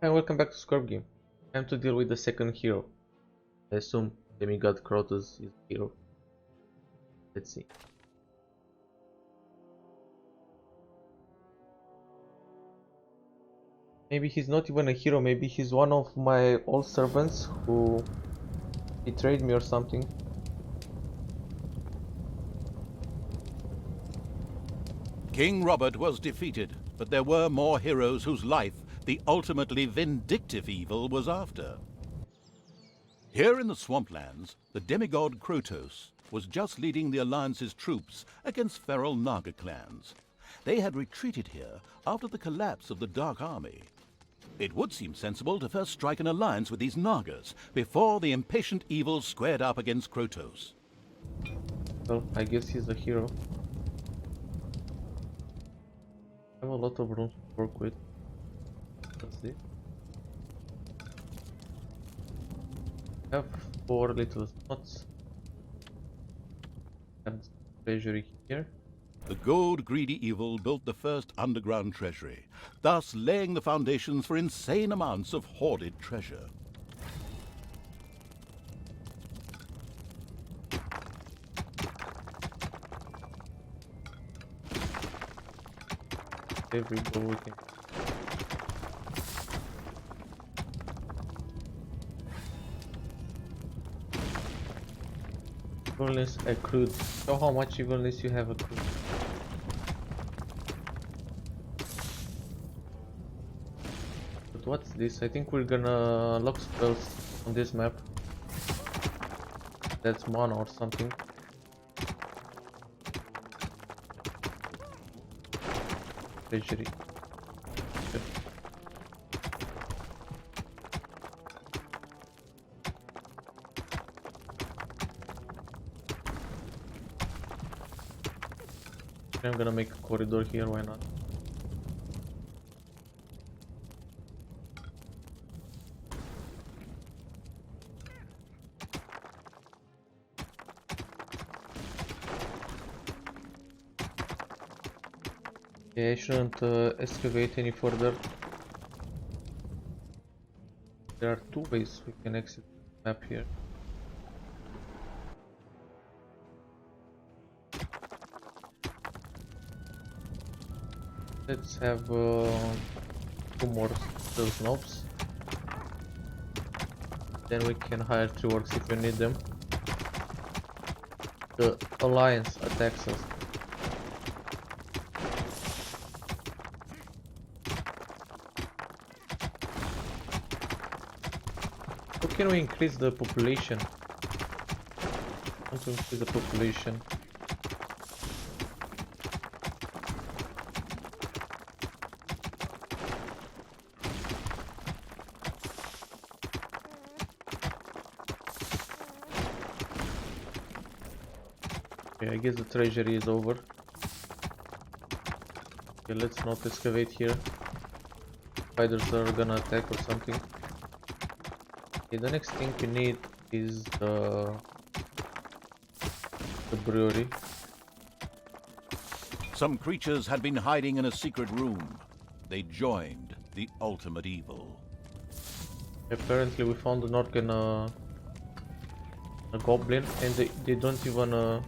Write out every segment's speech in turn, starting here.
And welcome back to Scorp Game. Time to deal with the second hero. I assume Demigod Kratos is the hero. Let's see. Maybe he's not even a hero, maybe he's one of my old servants who betrayed me or something. King Robert was defeated, but there were more heroes whose life the ultimately vindictive evil was after. Here in the swamplands, the demigod Kratos was just leading the Alliance's troops against feral Naga clans. They had retreated here after the collapse of the Dark Army. It would seem sensible to first strike an alliance with these Nagas before the impatient evils squared up against Kratos. Well, I guess he's a hero. I have a lot of room to work with. Let's see. I have 4 little spots. And treasury here. The gold-greedy evil built the first underground treasury, thus laying the foundations for insane amounts of hoarded treasure. Every bow we can. Evilness accrued. Show how much evilness you have accrued. But what's this? I think we're gonna unlock spells on this map. That's mana or something. Treasury. I'm gonna make a corridor here, why not? Yeah, I shouldn't excavate any further. There are 2 ways we can exit the map here. Let's have 2 more those knobs. Then we can hire 3 orcs if we need them. The Alliance attacks us. How can we increase the population? I want to increase the population. I guess the treasury is over. Okay, let's not excavate here. Spiders are gonna attack or something. Okay, the next thing we need is the brewery. Some creatures had been hiding in a secret room. They joined the ultimate evil. Apparently we found an orc and a goblin, and they don't even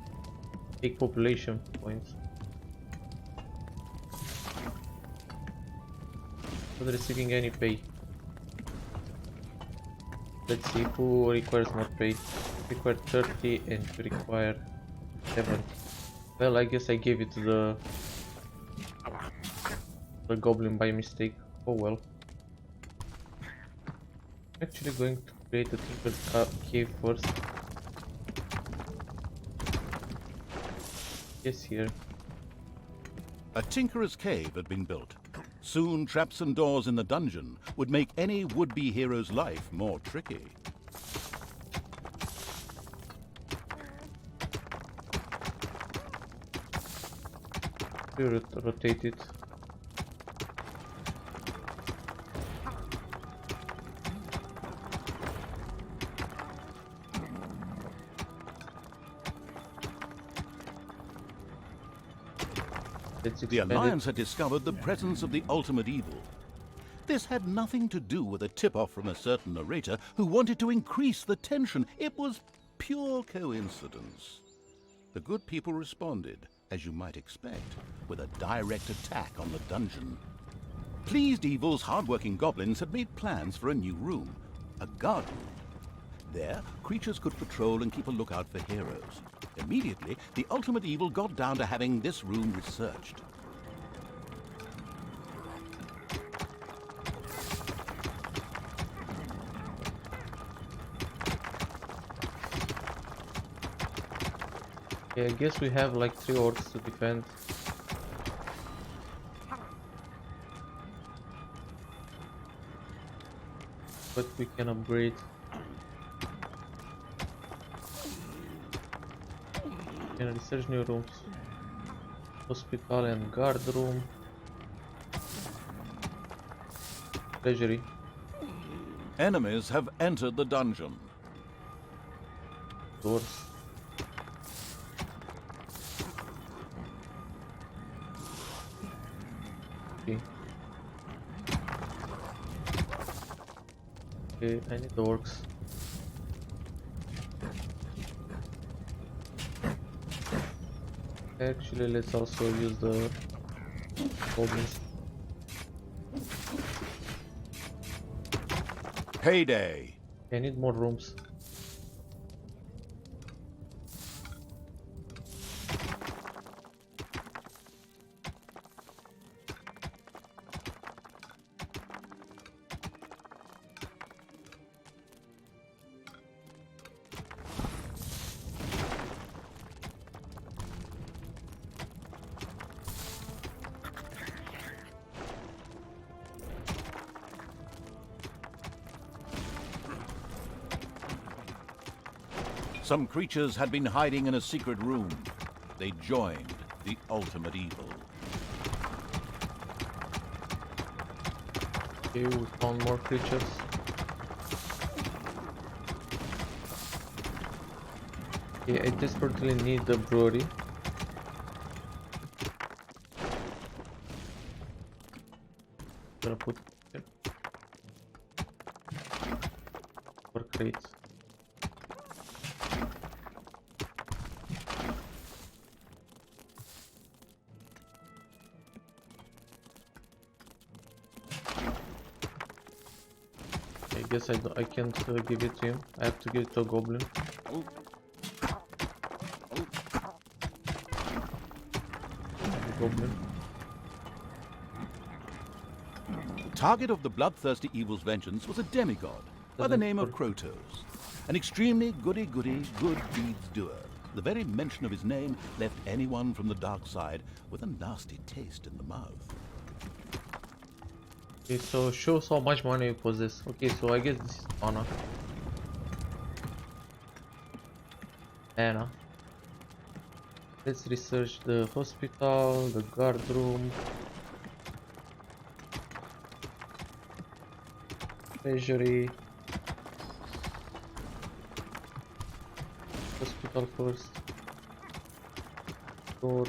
take population points. Not receiving any pay. Let's see who requires more pay. Require 30 and you require 7. Well, I guess I gave it to the goblin by mistake. Oh well. I'm actually going to create a tinker cave first. Yes, here. A tinkerer's cave had been built. Soon traps and doors in the dungeon would make any would-be hero's life more tricky. We rotate it. The Alliance had discovered the presence of the ultimate evil. This had nothing to do with a tip-off from a certain narrator who wanted to increase the tension. It was pure coincidence. The good people responded, as you might expect, with a direct attack on the dungeon. Pleased Evil's hard-working goblins had made plans for a new room, a guard room. There, creatures could patrol and keep a lookout for heroes. Immediately, the ultimate evil got down to having this room researched. Yeah, I guess we have like 3 orcs to defend. But we can upgrade. We can research new rooms. Hospital and guard room. Treasury. Enemies have entered the dungeon. Doors. Okay. Okay, I need the orcs. Actually, let's also use the goblins. Payday! I need more rooms. Some creatures had been hiding in a secret room. They joined the ultimate evil. Okay, we found more creatures. Okay, I desperately need the brewery. Gonna put here. For crates. I guess I can't give it to him. I have to give it to a goblin. Goblin. Target of the bloodthirsty evil's vengeance was a demigod by the name of Krotos, an extremely goody-goody, good deeds doer. The very mention of his name left anyone from the dark side with a nasty taste in the mouth. Okay, so shows how much money you possess. Okay, so I guess this is Anna. Anna. Let's research the hospital, the guard room, treasury, hospital first, door.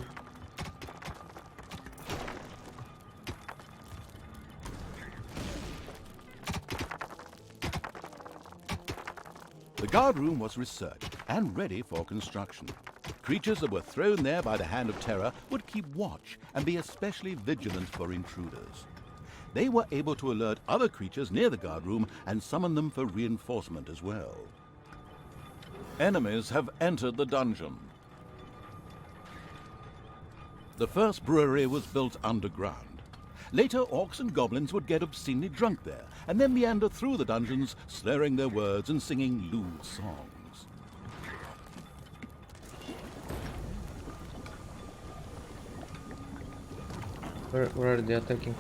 The guard room was researched and ready for construction. Creatures that were thrown there by the hand of terror would keep watch and be especially vigilant for intruders. They were able to alert other creatures near the guard room and summon them for reinforcement as well. Enemies have entered the dungeon. The first brewery was built underground. Later, orcs and goblins would get obscenely drunk there, and then meander through the dungeons, slurring their words and singing lewd songs. Where are they attacking?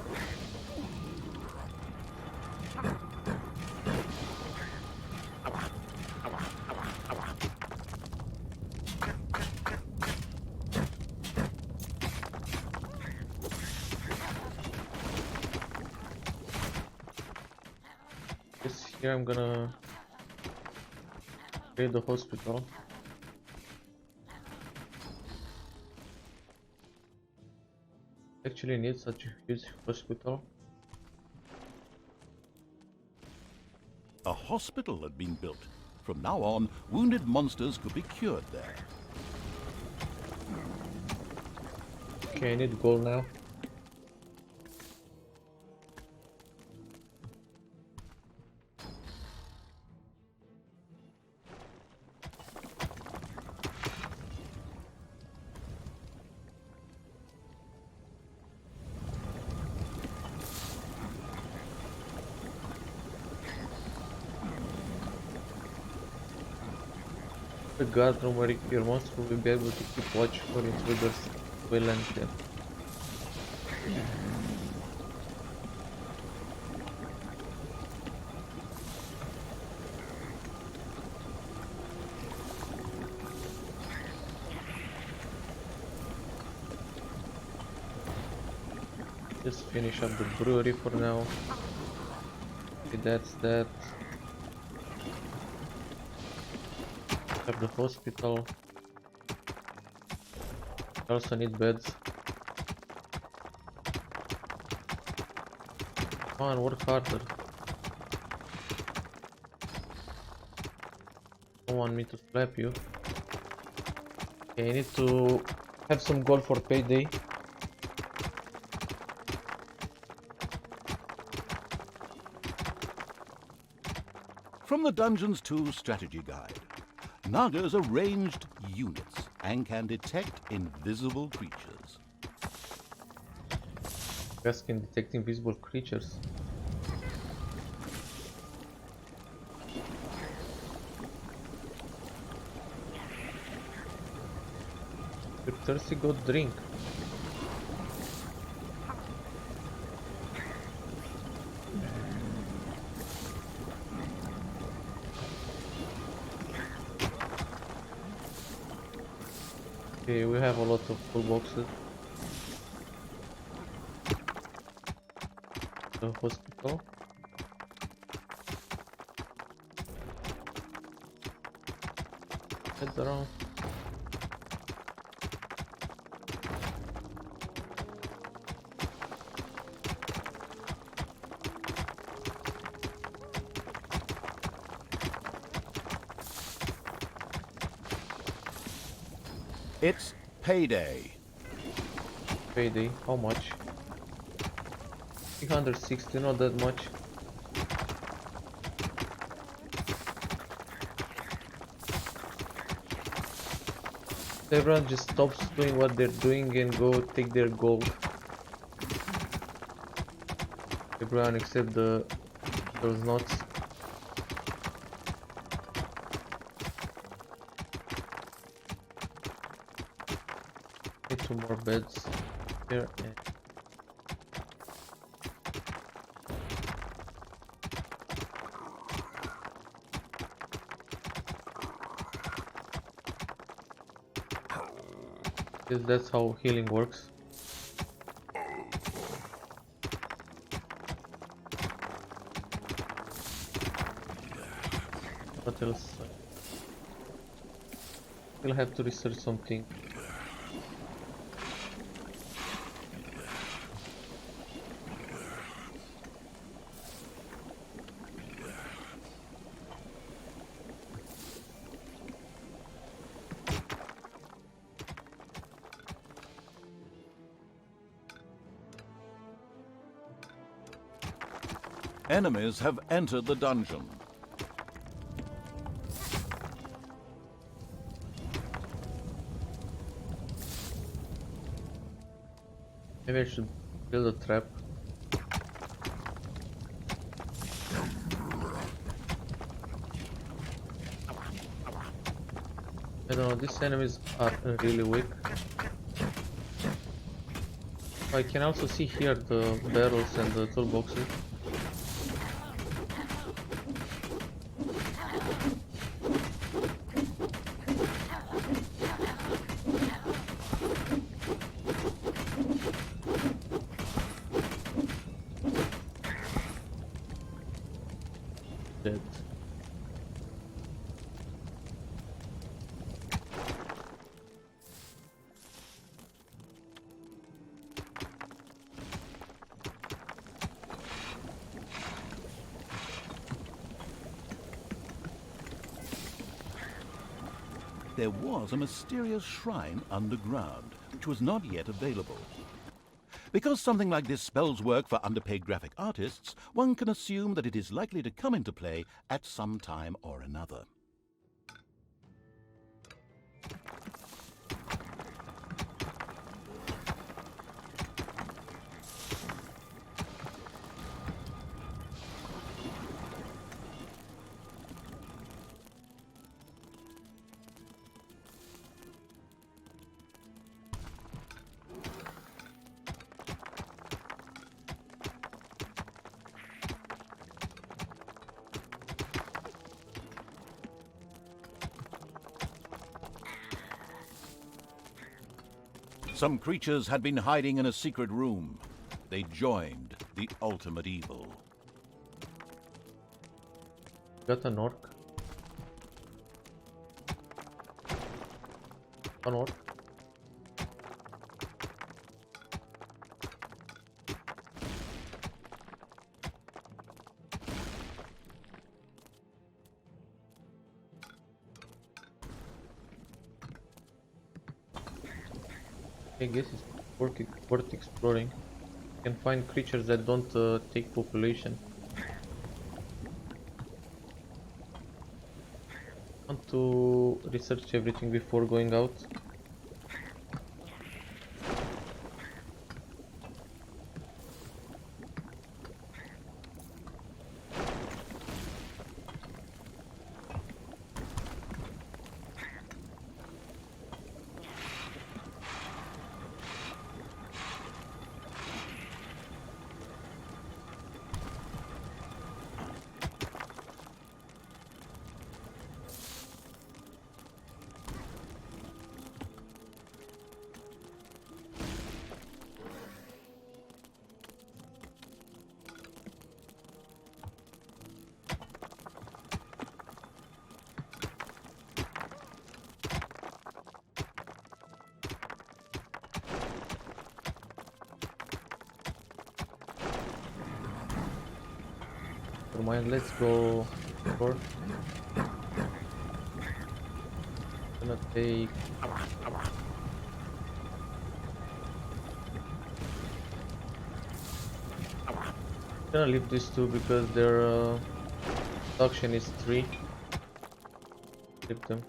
Here I'm gonna raid the hospital. Actually need such a huge hospital. A hospital had been built. From now on, wounded monsters could be cured there. Okay, I need gold now. The guard room where your monster will be able to keep watch for intruders will enter. Just finish up the brewery for now. Okay, that's that. Have the hospital. I also need beds. Come on, work harder. Don't want me to slap you. Okay, I need to have some gold for payday. From the Dungeons 2 strategy guide, Nagas are ranged units and can detect invisible creatures. Guys can detect invisible creatures. You're thirsty, go drink. Okay, we have a lot of full boxes. The hospital. Head around. It's payday. Payday, how much? 360, not that much. Everyone just stops doing what they're doing and go take their gold. Everyone except those nuts. Need 2 more beds here. Yes, that's how healing works. What else? We'll have to research something. Enemies have entered the dungeon. Maybe I should build a trap. I don't know, these enemies are really weak. I can also see here the barrels and the toolboxes. Dead. there was a mysterious shrine underground, which was not yet available. Because something like this spells work for underpaid graphic artists, one can assume that it is likely to come into play at some time or another. Some creatures had been hiding in a secret room. They joined the ultimate evil. Got an orc. An orc. I guess it's worth exploring. You can find creatures that don't take population. I want to research everything before going out. Never mind, let's go for. Gonna take. Gonna leave these two because their production is 3. Leave them.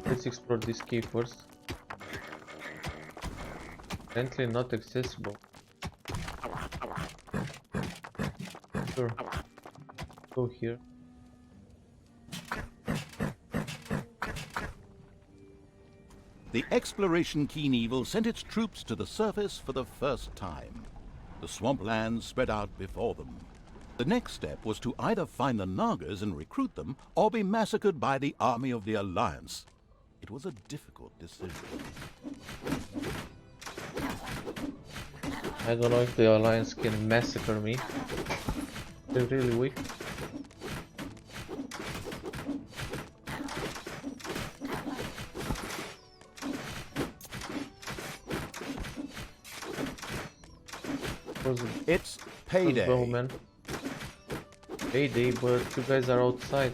Let's explore this key first. Apparently not accessible. Sure. Go here. The exploration keen evil sent its troops to the surface for the first time. The swamplands spread out before them. The next step was to either find the Nagas and recruit them, or be massacred by the army of the Alliance. It was a difficult decision. I don't know if the Alliance can massacre me. They're really weak. It's payday. Go, man. Payday, but you guys are outside.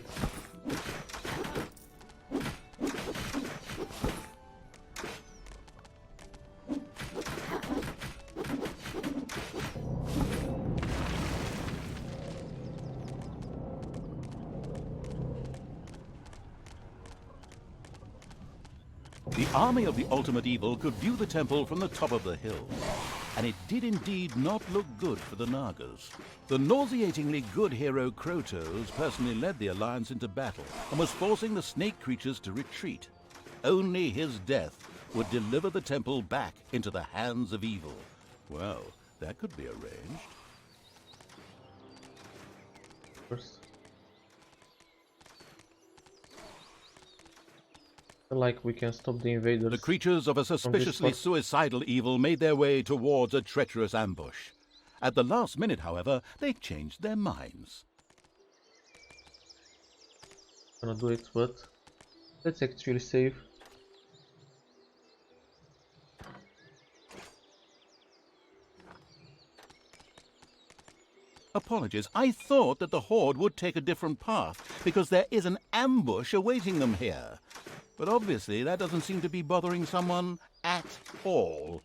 The army of the ultimate evil could view the temple from the top of the hill, and it did indeed not look good for the Nagas. The nauseatingly good hero Krotos personally led the Alliance into battle and was forcing the snake creatures to retreat. Only his death would deliver the temple back into the hands of evil. Well, that could be arranged. First. Like we can stop the invaders. The creatures of a suspiciously suicidal evil made their way towards a treacherous ambush. At the last minute, however, they changed their minds. Gonna do it, but let's actually save. Apologies. I thought that the Horde would take a different path because there is an ambush awaiting them here. But obviously that doesn't seem to be bothering someone at all.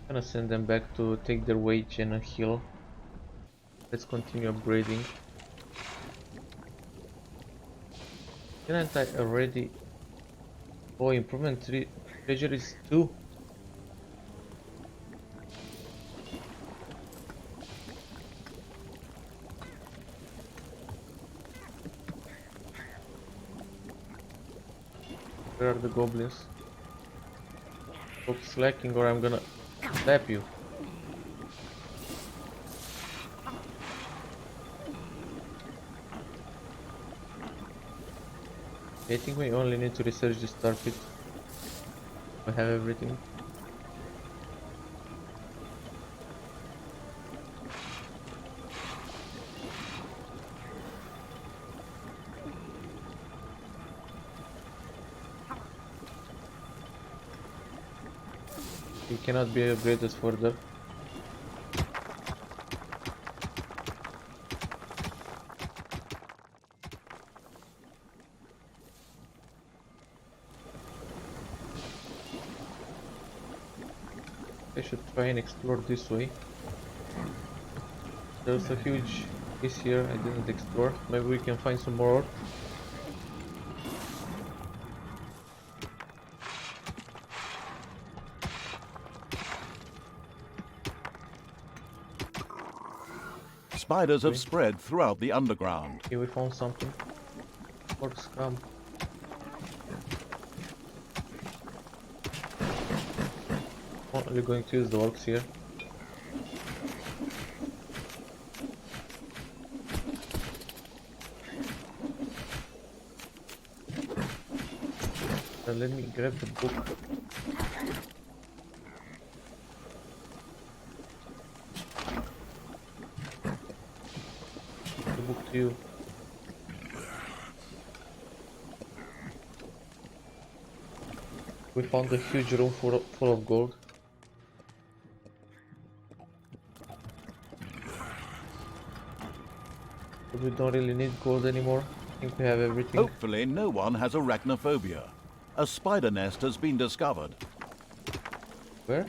I'm gonna send them back to take their wage and a heal. Let's continue upgrading. Didn't I already... Oh, improvement 3 treasure is 2. Where are the goblins? Stop slacking or I'm gonna slap you. I think we only need to research the star pit. We have everything. We cannot be upgraded further. I should try and explore this way. There's a huge piece here I didn't explore. Maybe we can find some more ore. Spiders have spread throughout the underground. Here we found something. Orcs come. Only going to use the orcs here. Let me grab the book. The book to you. We found a huge room full of gold. But we don't really need gold anymore. I think we have everything. Hopefully no one has arachnophobia. A spider nest has been discovered. Where?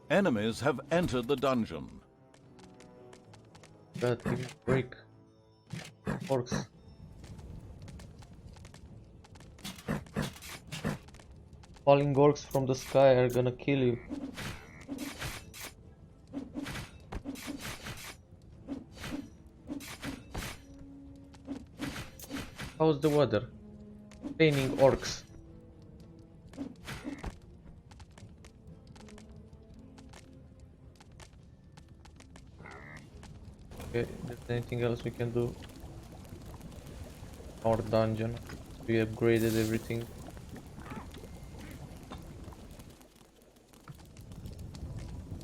Enemies have entered the dungeon. God, give me a break. Orcs. Falling orcs from the sky are gonna kill you. How's the weather? Raining orcs. Okay, is there anything else we can do? Our dungeon. We upgraded everything.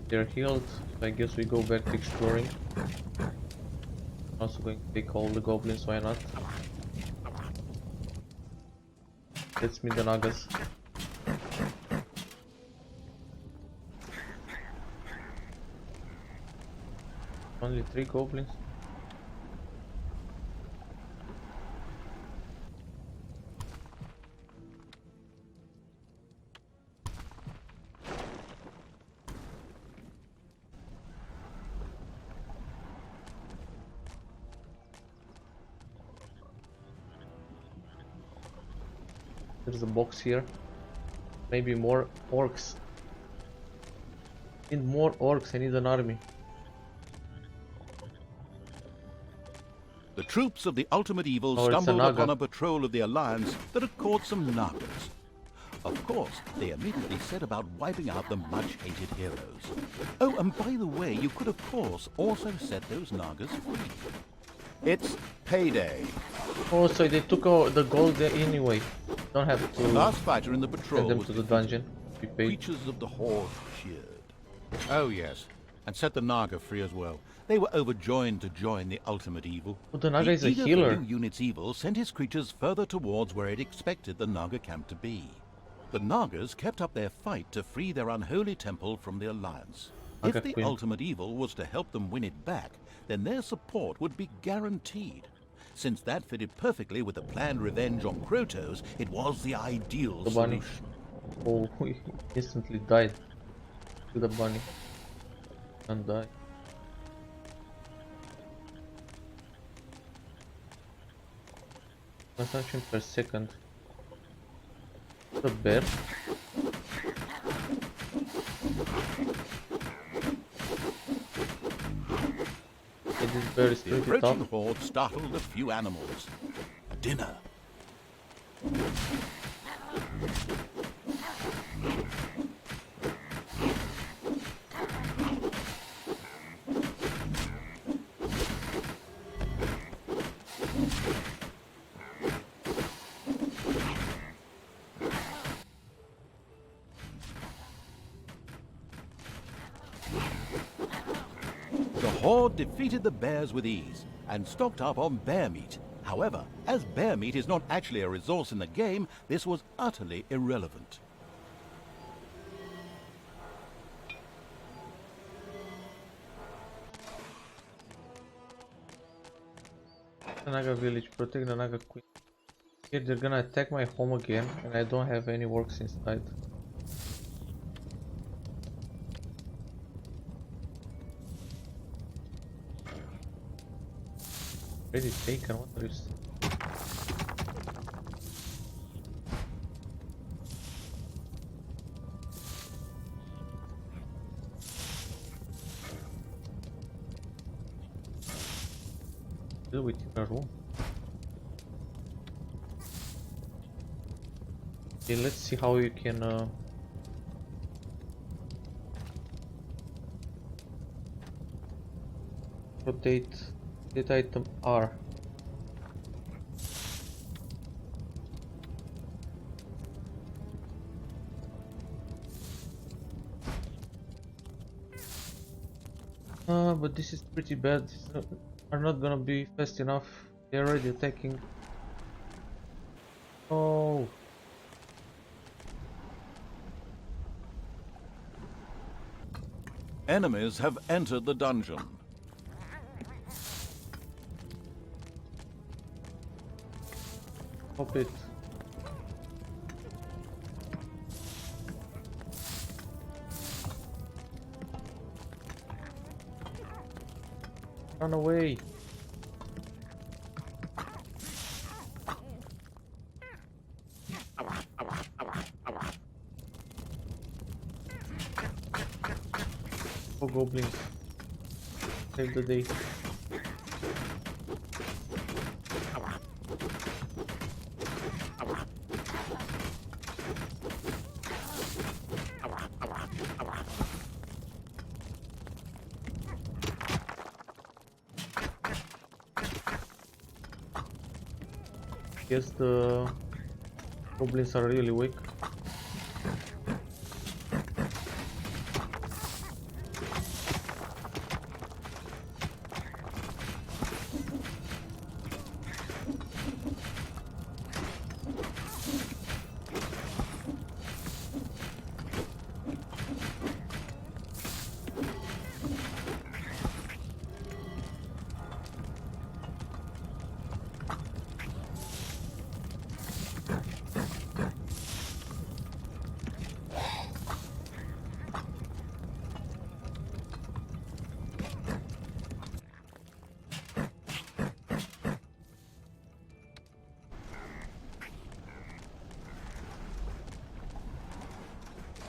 They're healed, so I guess we go back to exploring. Also going to take all the goblins, why not? Let's meet the Nagas. Only 3 goblins. There's a box here. Maybe more orcs. Need more orcs, I need an army. The troops of the ultimate evil Oh, stumbled upon a patrol of the Alliance that had caught some Nagas. Of course, they immediately set about wiping out the much-hated heroes. Oh, and by the way, you could of course also set those Nagas free. It's payday. Oh, so they took out the gold there anyway. Don't have The to last fighter in the send patrol them was to the defeated. dungeon. Be paid. Creatures of the Horde cheered. Oh yes, and set the Naga free as well. They were overjoyed to join the ultimate evil. Oh, the Naga is a eager for healer. new unit's evil sent his creatures further towards where it expected the Naga camp to be. The Nagas kept up their fight to free their unholy temple from the Alliance. Naga If the Queen. ultimate evil was to help them win it back, then their support would be guaranteed. Since that fitted perfectly with the planned revenge on Krotos, it was the ideal The bunny. solution. Oh, he instantly died. To the bunny. And died. Consumption per second. The bear. It is very The pretty approaching tough. horde startled a few animals. A dinner. The horde defeated the bears with ease and stocked up on bear meat. However, as bear meat is not actually a resource in the game, this was utterly irrelevant. The Naga village, protect the Naga queen. Here they're gonna attack my home again, and I don't have any works inside. Already taken, what are you saying? Still within a room. Okay, let's see how you can rotate that item R. But this is pretty bad. Are not gonna be fast enough. They're already attacking. Oh. Enemies have entered the dungeon. Stop it. Run away. Oh, goblins. Save the day. Guess the goblins are really weak.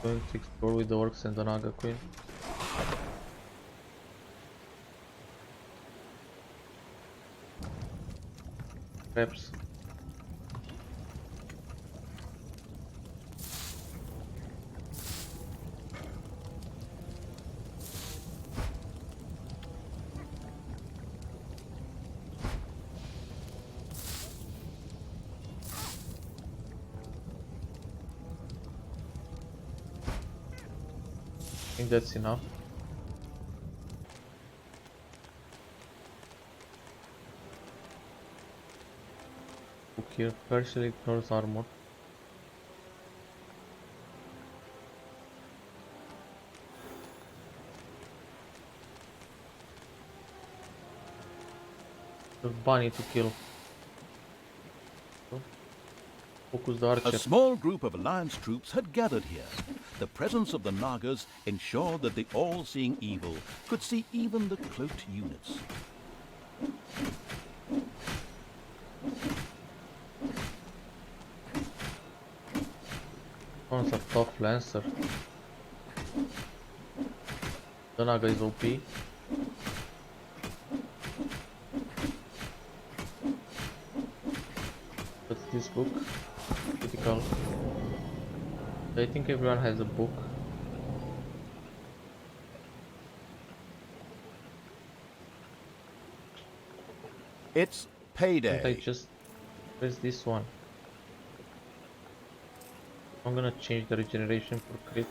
Going to explore with the orcs and the Naga Queen. Perhaps. think that's enough. Book here partially ignores armor. The bunny to kill. So, focus the archer. A small group of Alliance troops had gathered here. The presence of the Nagas ensured that the all-seeing evil could see even the cloaked units. One's a tough lancer. The Naga is OP. What's this book? Critical. I think everyone has a book. It's I think I payday. just press this one. I'm gonna change the regeneration for crit.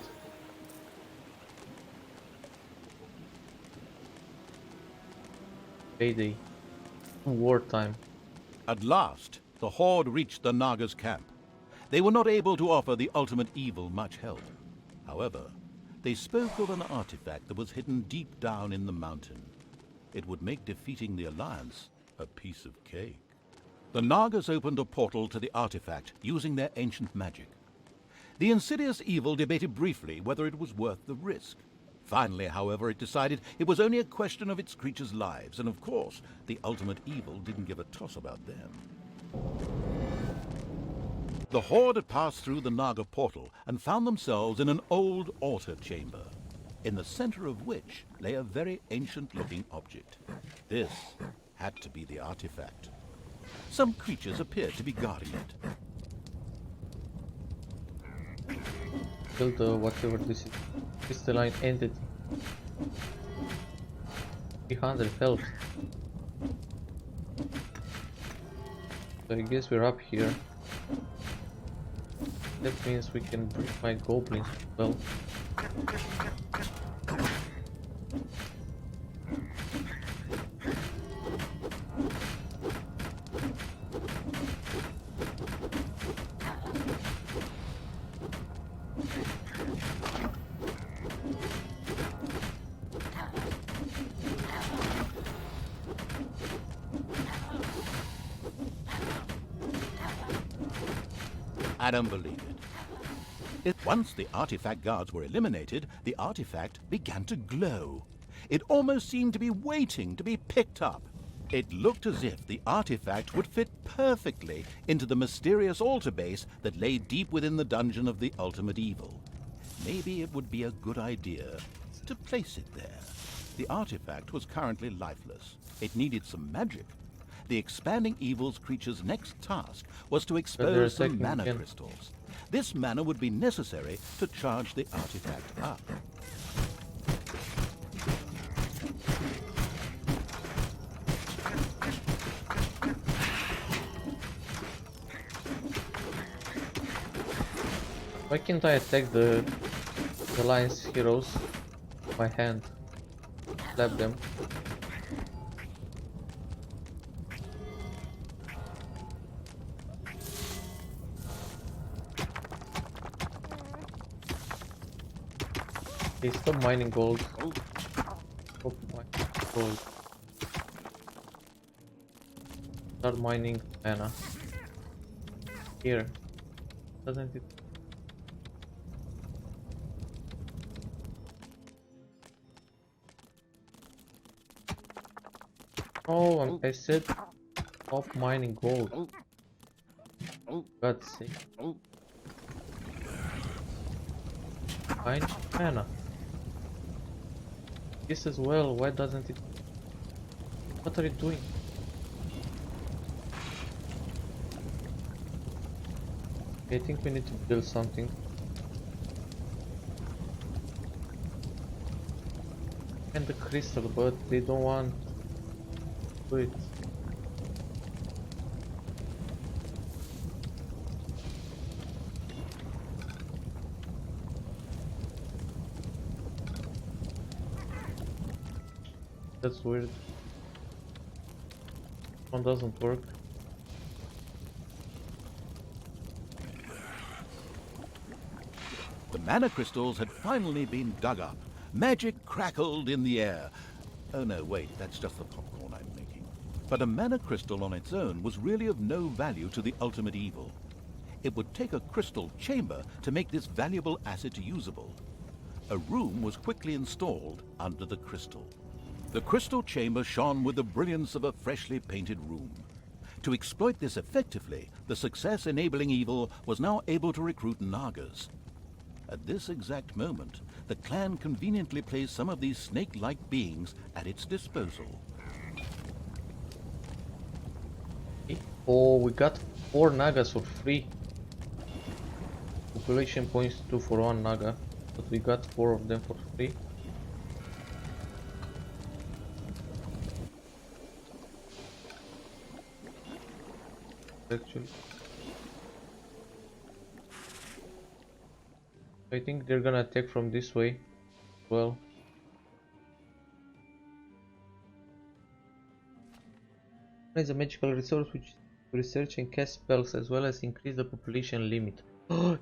Payday. Wartime. At last, the Horde reached the Nagas' camp. They were not able to offer the ultimate evil much help. However, they spoke of an artifact that was hidden deep down in the mountain. It would make defeating the Alliance a piece of cake. The Nagas opened a portal to the artifact using their ancient magic. The insidious evil debated briefly whether it was worth the risk. Finally, however, it decided it was only a question of its creatures' lives, and of course, the ultimate evil didn't give a toss about them. The Horde had passed through the Naga portal and found themselves in an old altar chamber, in the center of which lay a very ancient-looking object. This had to be the artifact. Some creatures appeared to be guarding it. Kill the whatever this is. Crystalline entity. 300 health. So I guess we're up here. That means we can fight goblins as well. I don't believe it. Once the artifact guards were eliminated, the artifact began to glow. It almost seemed to be waiting to be picked up. It looked as if the artifact would fit perfectly into the mysterious altar base that lay deep within the dungeon of the ultimate evil. Maybe it would be a good idea to place it there. The artifact was currently lifeless. It needed some magic. The expanding evil's creature's next task was to expose some mana crystals. This mana would be necessary to charge the artifact up. Why can't I attack the Alliance heroes by hand? Slap them. Okay, stop mining gold. Stop mining gold. Start mining mana. Here. Doesn't it? Oh, I said stop mining gold. God's sake. Mine mana. This as well, why doesn't it? What are you doing? I think we need to build something. And the crystal, but they don't want to do it. That's weird. One doesn't work. The mana crystals had finally been dug up. Magic crackled in the air. Oh no, wait, that's just the popcorn I'm making. But a mana crystal on its own was really of no value to the ultimate evil. It would take a crystal chamber to make this valuable asset usable. A room was quickly installed under the crystal. The crystal chamber shone with the brilliance of a freshly painted room. To exploit this effectively, the success-enabling evil was now able to recruit Nagas. At this exact moment, the clan conveniently placed some of these snake-like beings at its disposal. Oh, we got 4 Nagas for free. Population points 2 for 1 Naga, but we got 4 of them for free. Actually, I think they're gonna attack from this way. Well, is a magical resource which research and cast spells as well as increase the population limit.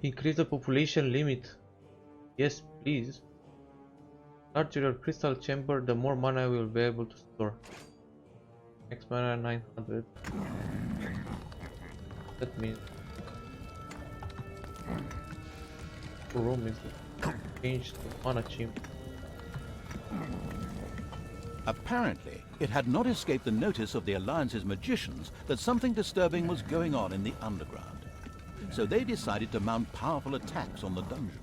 Increase the population limit. Yes, please. Larger your crystal chamber, the more mana you will be able to store. Max mana 900. That means the room is changed to mana chamber. Apparently, it had not escaped the notice of the Alliance's magicians that something disturbing was going on in the underground. So they decided to mount powerful attacks on the dungeon.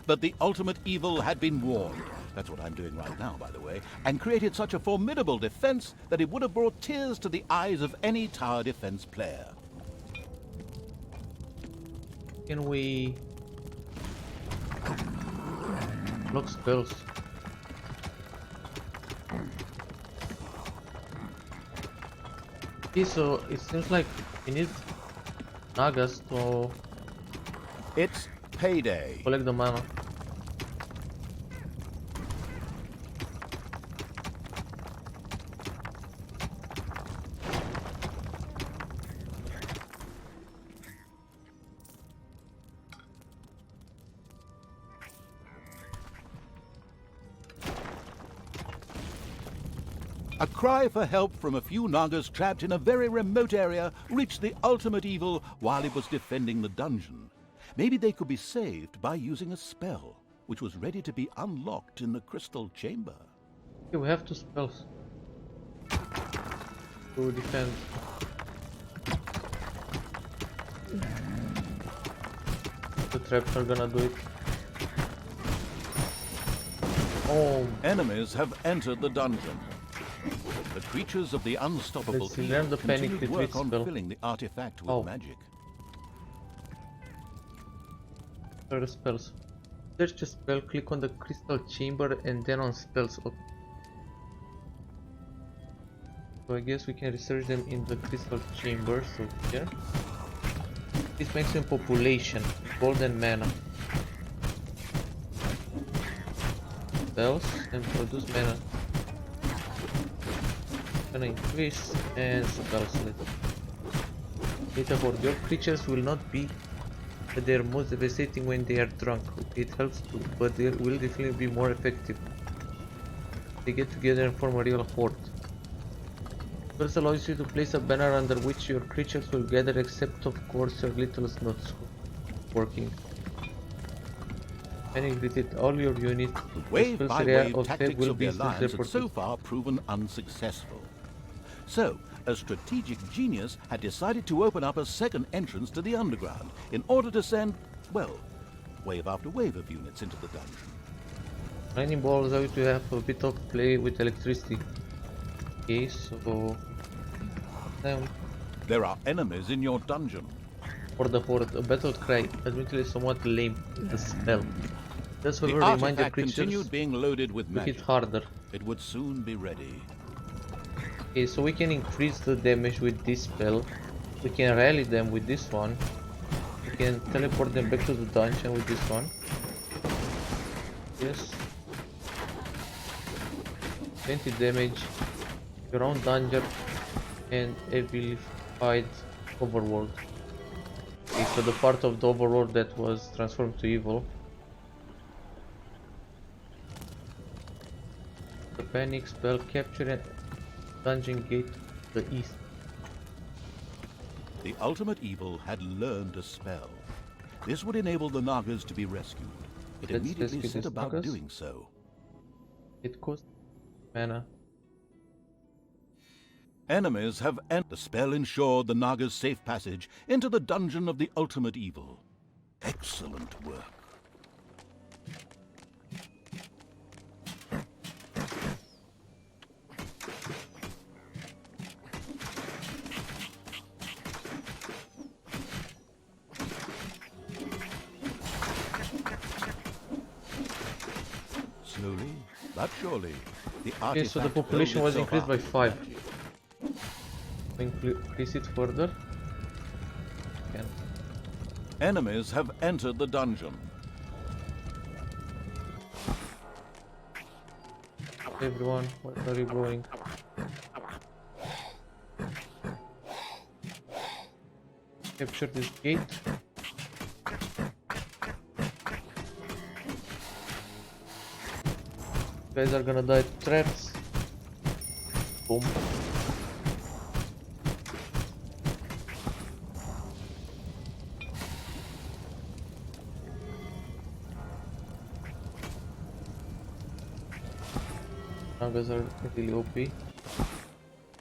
But the ultimate evil had been warned, that's what I'm doing right now, by the way, and created such a formidable defense that it would have brought tears to the eyes of any tower defense player. Can we block spells? Okay, so it seems like we need Nagas to It's payday. collect the mana. A cry for help from a few Nagas trapped in a very remote area reached the ultimate evil while it was defending the dungeon. Maybe they could be saved by using a spell, which was ready to be unlocked in the crystal chamber. Okay, we have 2 spells to defend. The traps are gonna do it. Oh, Enemies have entered the dungeon. The creatures of the unstoppable Let's learn field the panic continued retreat work on spell. filling the artifact with Oh. magic. what are the spells? Search a spell, click on the crystal chamber and then on spells. Okay. So I guess we can research them in the crystal chamber, so here. This makes them population, golden mana. Spells and produce mana. Gonna increase and spell slot. Data for your creatures will not be at their most devastating when they are drunk. It helps too, but they will definitely be more effective. They get together and form a real horde. Spells allows you to place a banner under which your creatures will gather, except of course your little snots working. And greeted all your units. The wave-by-wave tactics will of the be Alliance had teleported. so far proven unsuccessful. So, a strategic genius had decided to open up a second entrance to the underground in order to send, well, wave after wave of units into the dungeon. Lightning balls allow you to have a bit of play with electricity. Okay, so There are enemies in your dungeon. for the horde, a battle cry, admittedly somewhat lame, the spell. That's The however remind your artifact creatures continued being loaded with to hit magic. harder. It would soon be ready. Okay, so we can increase the damage with this spell. We can rally them with this one. We can teleport them back to the dungeon with this one. Yes. 20 damage, ground danger, and amplified overworld. Okay, so the part of the overworld that was transformed to evil. The panic spell capture a dungeon gate to the east. The ultimate evil had learned a spell. This would enable the Nagas to be rescued. It Let's immediately rescue set these about Nagas. doing so. It costs mana. Enemies have entered. The spell ensured the Nagas' safe passage into the dungeon of the ultimate evil. Excellent work. Slowly, but surely, the Okay, artifact so the population built was itself increased by up 5. with magic. Increase it further. Can. Enemies have entered the dungeon. Everyone, where are you going? Capture this gate. Guys are gonna die to traps. Boom. Nagas are really OP.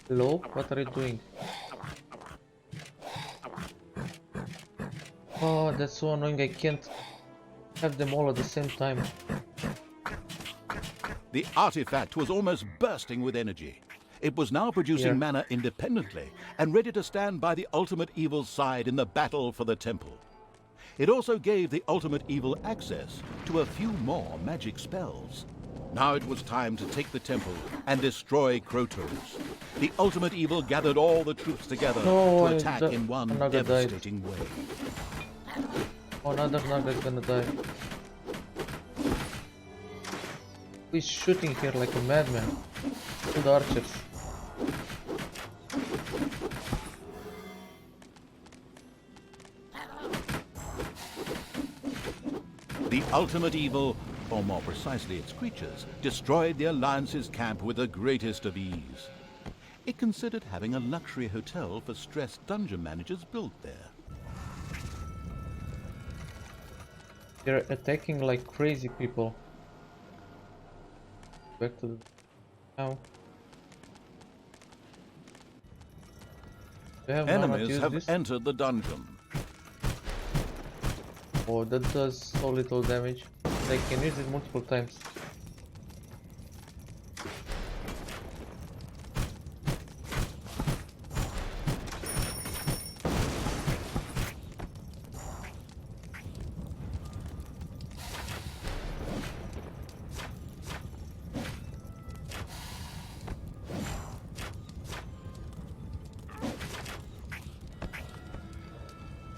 Hello? What are you doing? Oh, that's so annoying. I can't have them all at the same time. The artifact was almost bursting with energy. It was now producing Here. mana independently and ready to stand by the ultimate evil's side in the battle for the temple. It also gave the ultimate evil access to a few more magic spells. Now it was time to take the temple and destroy Krotos. The ultimate evil gathered all the troops together No, to attack in one Naga died. devastating way. Oh, another Naga is gonna die. He's shooting here like a madman. Kill the archers. The ultimate evil, or more precisely its creatures, destroyed the Alliance's camp with the greatest of ease. It considered having a luxury hotel for stressed dungeon managers built there. They're attacking like crazy people. Back to the now. They have mana to Enemies use have this. entered the dungeon. Oh, that does so little damage. They can use it multiple times.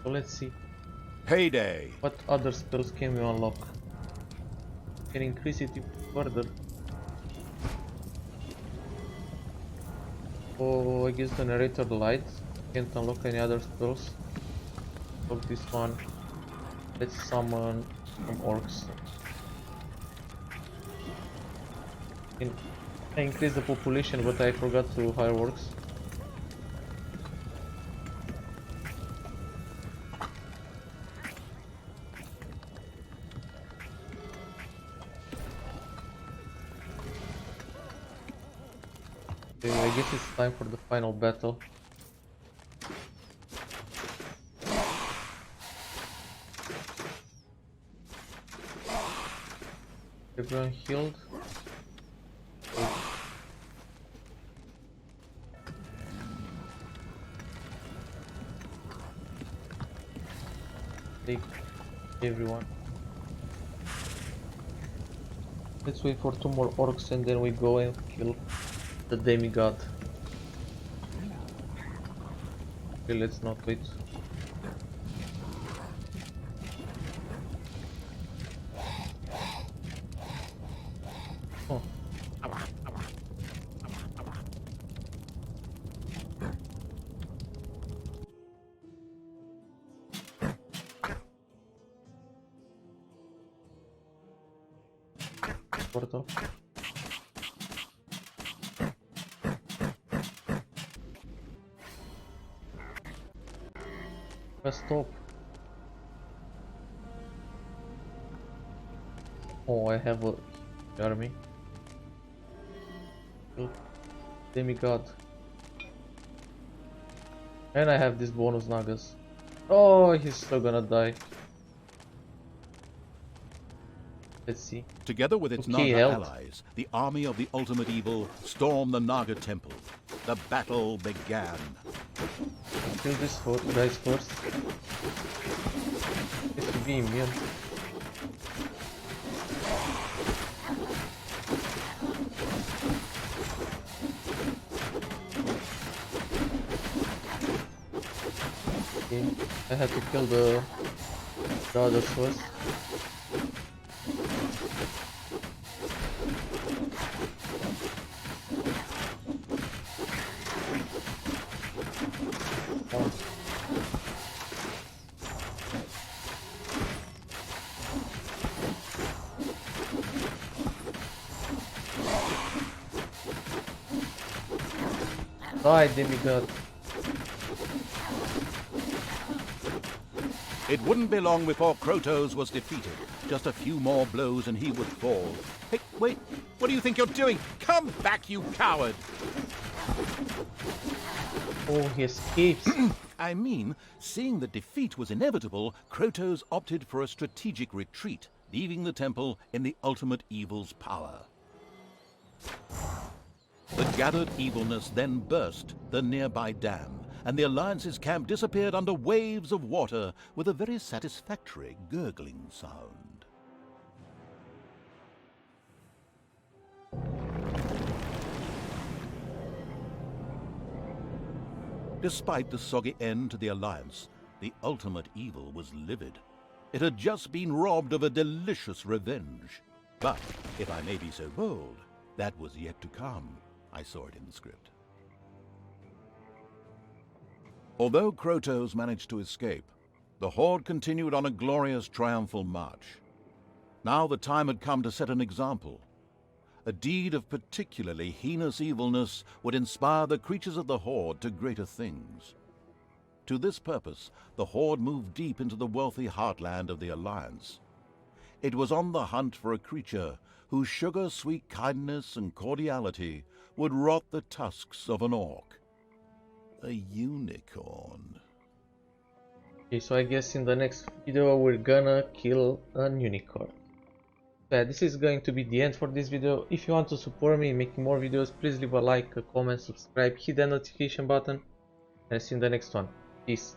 So let's see. Payday! What other spells can we unlock? Can increase it even further. Oh, I guess the narrator light. Can't unlock any other spells. Look this one. Let's summon some orcs. I increased the population, but I forgot to hire orcs. Okay, I guess it's time for the final battle. Everyone healed. Take everyone. Let's wait for 2 more orcs and then we go and kill the demigod. Okay, let's not wait. Oh. portal. Stop. Oh, I have a army. Demigod. And I have this bonus Nagas. Oh, he's still gonna die. Let's see. Together with its Okay, Naga help. allies, the army of the ultimate evil stormed the Naga temple. The battle began. Kill this guys first. It should be immune. Okay, I have to kill the others first. Die, Demigod. It wouldn't be long before Krotos was defeated. Just a few more blows and he would fall. Hey, wait, what do you think you're doing? Come back, you coward! Oh, he escapes. I mean, seeing that defeat was inevitable, Krotos opted for a strategic retreat, leaving the temple in the ultimate evil's power. The gathered evilness then burst the nearby dam, and the Alliance's camp disappeared under waves of water with a very satisfactory gurgling sound. Despite the soggy end to the Alliance, the ultimate evil was livid. It had just been robbed of a delicious revenge. But, if I may be so bold, that was yet to come. I saw it in the script. Although Krotos managed to escape, the Horde continued on a glorious triumphal march. Now the time had come to set an example. A deed of particularly heinous evilness would inspire the creatures of the Horde to greater things. To this purpose, the Horde moved deep into the wealthy heartland of the Alliance. It was on the hunt for a creature whose sugar-sweet kindness and cordiality would rot the tusks of an orc. A unicorn. Okay, so I guess in the next video we're gonna kill a unicorn. Yeah, this is going to be the end for this video. If you want to support me in making more videos, please leave a like, a comment, subscribe, hit the notification button, and see you in the next one. Peace.